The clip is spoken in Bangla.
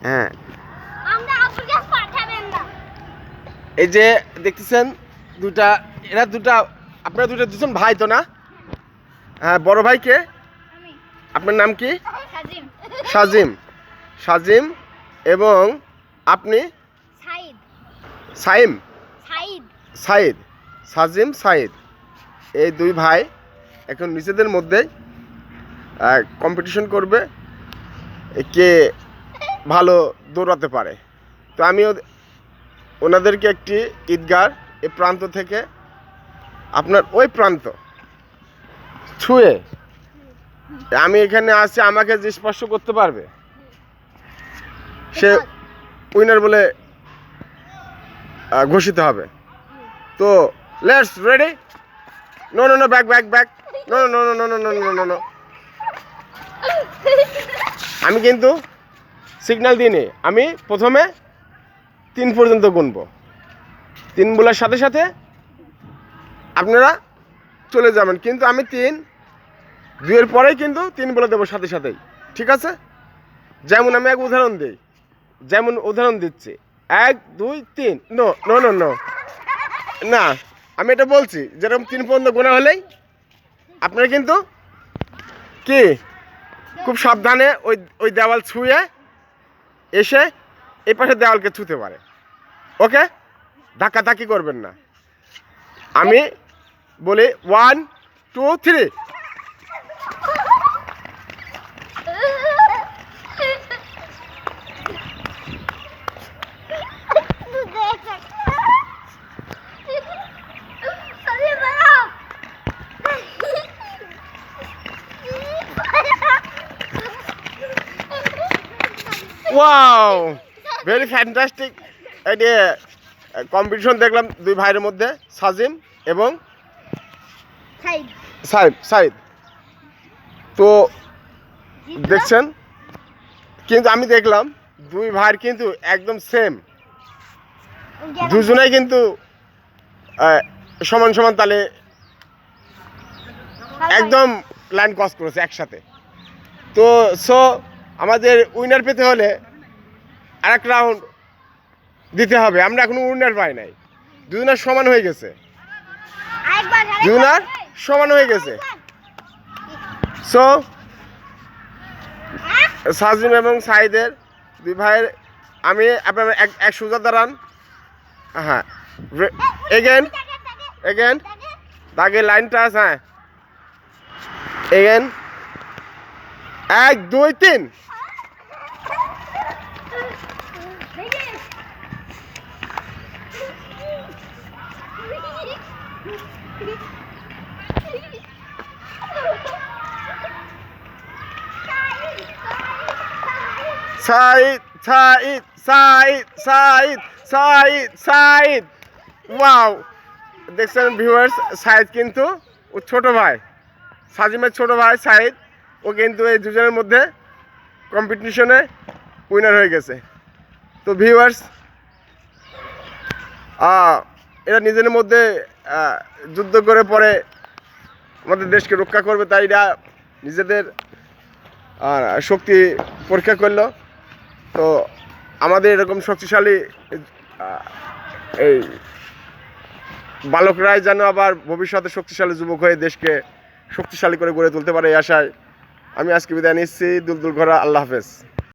হ্যাঁ, আমরা আপুর কাছে পাঠাবেন না। এই যে দেখতেছেন দুটা, এরা দুটা, আপনারা দুজন ভাই তো না? হ্যাঁ, বড় ভাই কে? আমি। আপনার নাম কি? সাজিম। সাজিম। সাজিম এবং আপনি? সাইদ। সাইম। সাইদ। সাইদ। সাজিম, সাইদ। এই দুই ভাই এখন নিজেদের মধ্যে কম্পিটিশন করবে কে ভালো দৌড়াতে পারে। তো আমিও ওনাদেরকে একটি ঈদগার এ প্রান্ত থেকে আপনার ওই প্রান্ত ছুঁয়ে আমি এখানে আসছি, আমাকে যে স্পর্শ করতে পারবে সে উইনার বলে ঘোষিত হবে। তো let's ready. No no no, back back back, no no no no no no no no no. আমি কিন্তু সিগন্যাল দিইনি, আমি প্রথমে 3 পর্যন্ত গুনবো। 3 বলার সাথে সাথে আপনারা চলে যাবেন, কিন্তু আমি 2 এর পরেই কিন্তু 3 বলে দেবো সাথে সাথেই, ঠিক আছে? যেমন আমি এক উদাহরণ দিচ্ছি, 1 2 3। নো নো নো নো, না, আমি এটা বলছি যেরকম 3 পর্যন্ত গোনা হলেই আপনারা কিন্তু কি খুব সাবধানে ওই দেওয়াল ছুঁয়ে এসে এই পাশে দেওয়ালকে ছুঁতে পারে। ওকে, ধাক্কাধাক্কি করবেন না। আমি বলি 1 2 3। Wow, very fantastic. এটি কম্পিটিশন দেখলাম দুই ভাইয়ের মধ্যে, সাজিম এবং সাইদ। তো দেখছেন, কিন্তু আমি দেখলাম দুই ভাইয়ের কিন্তু একদম সেম, দুজনেই কিন্তু সমান সমান তালে একদম লাইন ক্রস করেছে একসাথে। তো আমাদের উইনার পেতে হলে আরেক রাউন্ড দিতে হবে। আমরা এখনো উইনার পাই নাই, দুজনের সমান হয়ে গেছে, দুজনের সমান হয়ে গেছে। সো সাজিম এবং সাইদের দুই ভাইয়ের, আমি আপনার এক সোজা দাঁড়ান। হ্যাঁ, এগেন দাগে লাইনটা আছে। হ্যাঁ, এগেন 1 2 3। সাইদ। ওয়াও, দেখছেন ভিউয়ার্স, সাইদ কিন্তু ও ছোট ভাই, সাজিমের ছোট ভাই সাইদ, ও কিন্তু এই দুজনের মধ্যে কম্পিটিশনে উইনার হয়ে গেছে। তো ভিউয়ার্স, এরা নিজেদের মধ্যে যুদ্ধ করে পরে আমাদের দেশকে রক্ষা করবে, তাই এরা নিজেদের শক্তি পরীক্ষা করলো। তো আমাদের এরকম শক্তিশালী এই বালকরাই যেন আবার ভবিষ্যতে শক্তিশালী যুবক হয়ে দেশকে শক্তিশালী করে গড়ে তুলতে পারে, এই আশায় আমি আজকে বিদায় নিচ্ছি। দুলদুল ঘোরা, আল্লাহ হাফেজ।